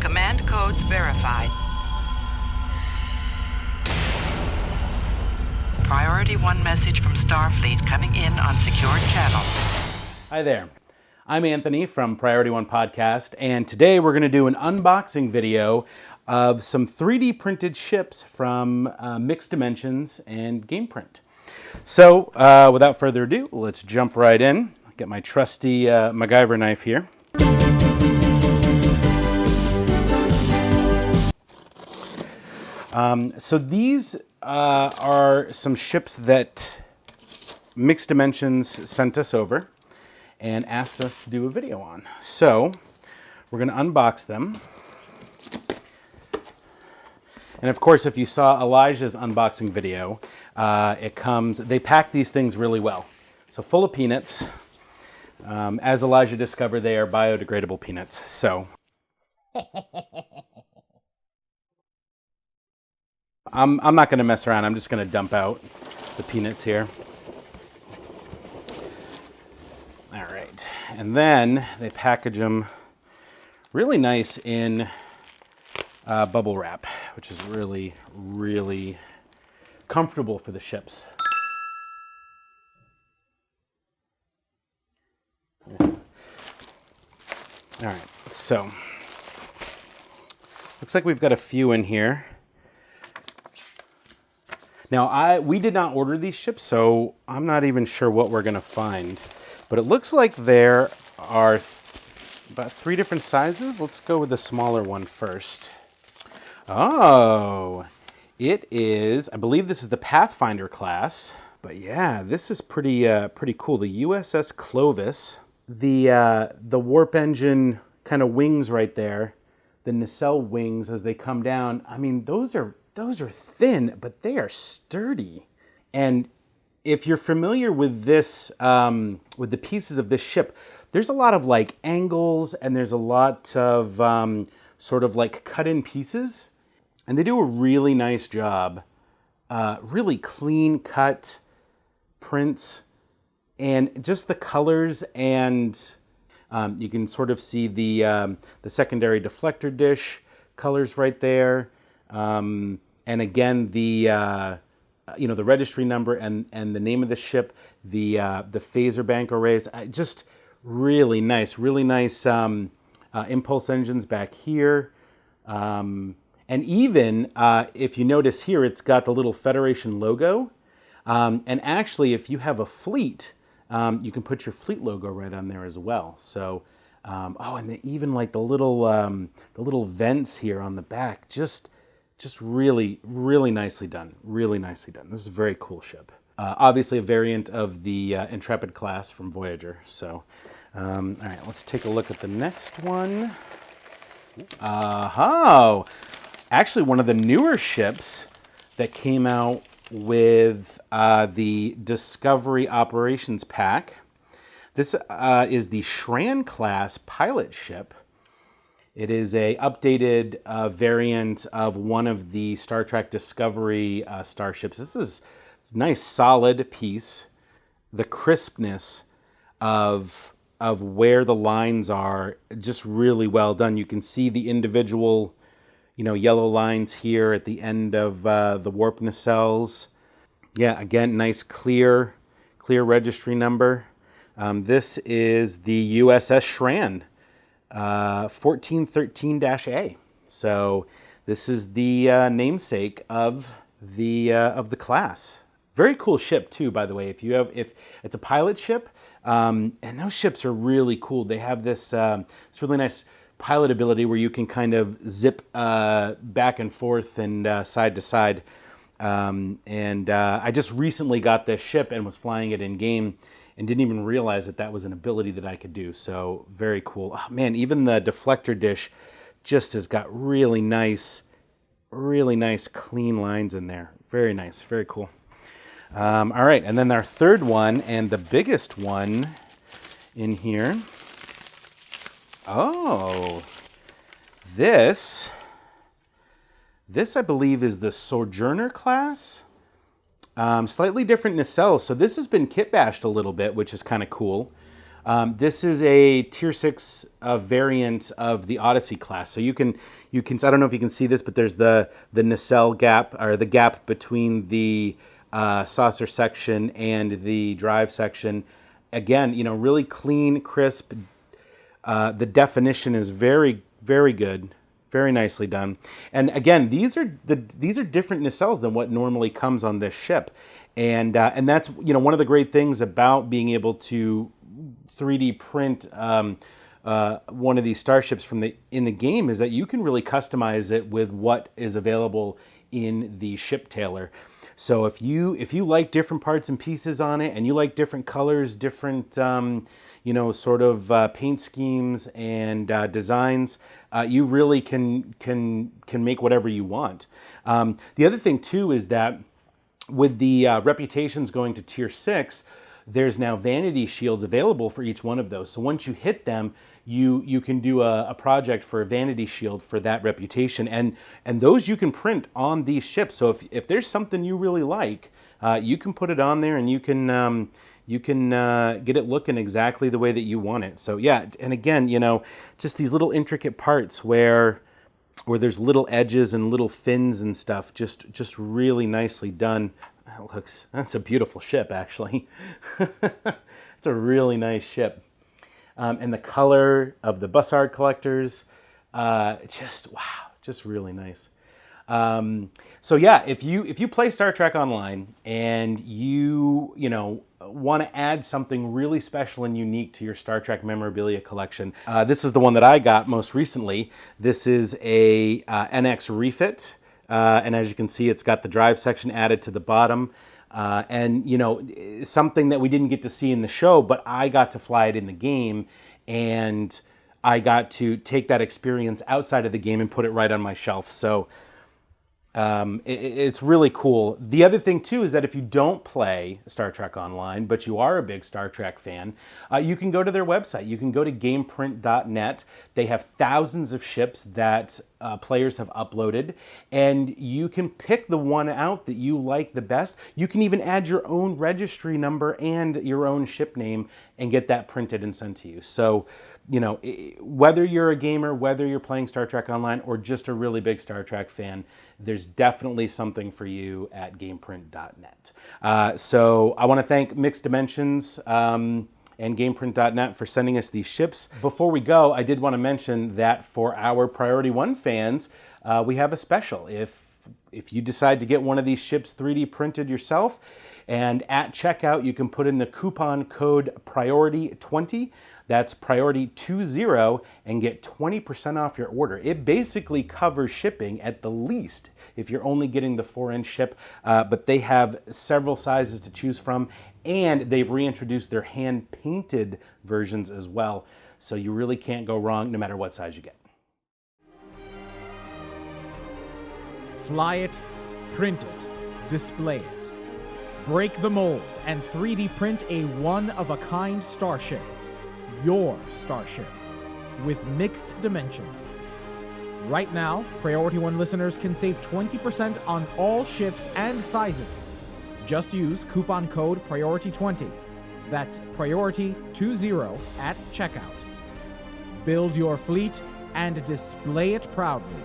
Command codes verified. Priority 1 message from Starfleet coming in on secured channel. Hi there. I'm Anthony from Priority 1 Podcast, and today we're going to do an unboxing video of some 3D printed ships from Mixed Dimensions and GamePrint. So, without further ado, let's jump right in. Get my trusty MacGyver knife here. So these are some ships that Mixed Dimensions sent us over and asked us to do a video on. So we're going to unbox them. And of course, if you saw Elijah's unboxing video, they pack these things really well. So full of peanuts. As Elijah discovered, they are biodegradable peanuts. So I'm not going to mess around. I'm just going to dump out the peanuts here. All right. And then they package them really nice in bubble wrap, which is really, really comfortable for the ships. All right. So looks like we've got a few in here. Now, we did not order these ships, so I'm not even sure what we're going to find. But it looks like there are about 3 different sizes. Let's go with the smaller one first. Oh, it is, I believe this is the Pathfinder class. But yeah, this is pretty cool. The USS Clovis. The warp engine kind of wings right there, the nacelle wings as they come down. I mean, those are thin, but they are sturdy. And if you're familiar with this, with the pieces of this ship, there's a lot of like angles and there's a lot of sort of like cut-in pieces. And they do a really nice job, really clean cut prints, and just the colors, and you can sort of see the secondary deflector dish colors right there. And again, the registry number and the name of the ship, the phaser bank arrays, just really nice impulse engines back here. And even if you notice here, it's got the little Federation logo. And actually, if you have a fleet, you can put your fleet logo right on there as well. So, and even like the little vents here on the back, just really, really nicely done. Really nicely done. This is a very cool ship. Obviously a variant of the Intrepid class from Voyager. So, all right, let's take a look at the next one. Oh, actually one of the newer ships that came out with the Discovery Operations Pack. This is the Shran class pilot ship. It is a updated variant of one of the Star Trek Discovery starships. This is a nice solid piece. The crispness of where the lines are, just really well done. You can see the individual, yellow lines here at the end of the warp nacelles. Yeah, again, nice clear registry number. This is the USS Shran. 1413-A. So this is the namesake of the class. Very cool ship too, by the way. If it's a pilot ship, and those ships are really cool. They have this really nice pilot ability where you can kind of zip back and forth and side to side. I just recently got this ship and was flying it in game, and didn't even realize that was an ability that I could do. So very cool. Oh, man, even the deflector dish just has got really nice clean lines in there. Very nice, very cool. All right, and then our third one and the biggest one in here. Oh, this I believe is the Sojourner class. Slightly different nacelles. So this has been kit bashed a little bit, which is kind of cool. This is a Tier 6 variant of the Odyssey class. So you can, I don't know if you can see this, but there's the nacelle gap, or the gap between the saucer section and the drive section. Again, really clean, crisp. The definition is very, very good. Very nicely done. And again, these are different nacelles than what normally comes on this ship. And that's, one of the great things about being able to 3D print one of these starships in the game is that you can really customize it with what is available in the ship tailor. So if you like different parts and pieces on it, and you like different colors, different sort of paint schemes and designs, you really can make whatever you want. The other thing too is that with the reputations going to Tier 6, there's now vanity shields available for each one of those. So once you hit them, you can do a project for a vanity shield for that reputation, and those you can print on these ships. So if there's something you really like, you can put it on there, and you can get it looking exactly the way that you want it. So yeah, and again, just these little intricate parts where there's little edges and little fins and stuff, just really nicely done. That's a beautiful ship, actually. It's a really nice ship. And the color of the Bussard collectors, just really nice. So yeah, if you play Star Trek Online and you want to add something really special and unique to your Star Trek memorabilia collection, this is the one that I got most recently. This is a NX refit, and as you can see, it's got the drive section added to the bottom. And something that we didn't get to see in the show, but I got to fly it in the game, and I got to take that experience outside of the game and put it right on my shelf. So it's really cool. The other thing too is that if you don't play Star Trek Online, but you are a big Star Trek fan, you can go to their website. You can go to GamePrint.net. They have thousands of ships that players have uploaded, and you can pick the one out that you like the best. You can even add your own registry number and your own ship name and get that printed and sent to you. So whether you're a gamer, whether you're playing Star Trek Online, or just a really big Star Trek fan, there's definitely something for you at GamePrint.net. So I want to thank Mixed Dimensions and GamePrint.net for sending us these ships. Before we go, I did want to mention that for our Priority 1 fans, we have a special. If you decide to get one of these ships 3D printed yourself, and at checkout you can put in the coupon code PRIORITY20, that's PRIORITY20, and get 20% off your order. It basically covers shipping at the least if you're only getting the 4-inch ship, but they have several sizes to choose from, and they've reintroduced their hand-painted versions as well. So you really can't go wrong no matter what size you get. Fly it, print it, display it. Break the mold and 3D print a one-of-a-kind starship. Your starship with Mixed Dimensions. Right now, Priority 1 listeners can save 20% on all ships and sizes. Just use coupon code PRIORITY20. That's PRIORITY20 at checkout. Build your fleet and display it proudly.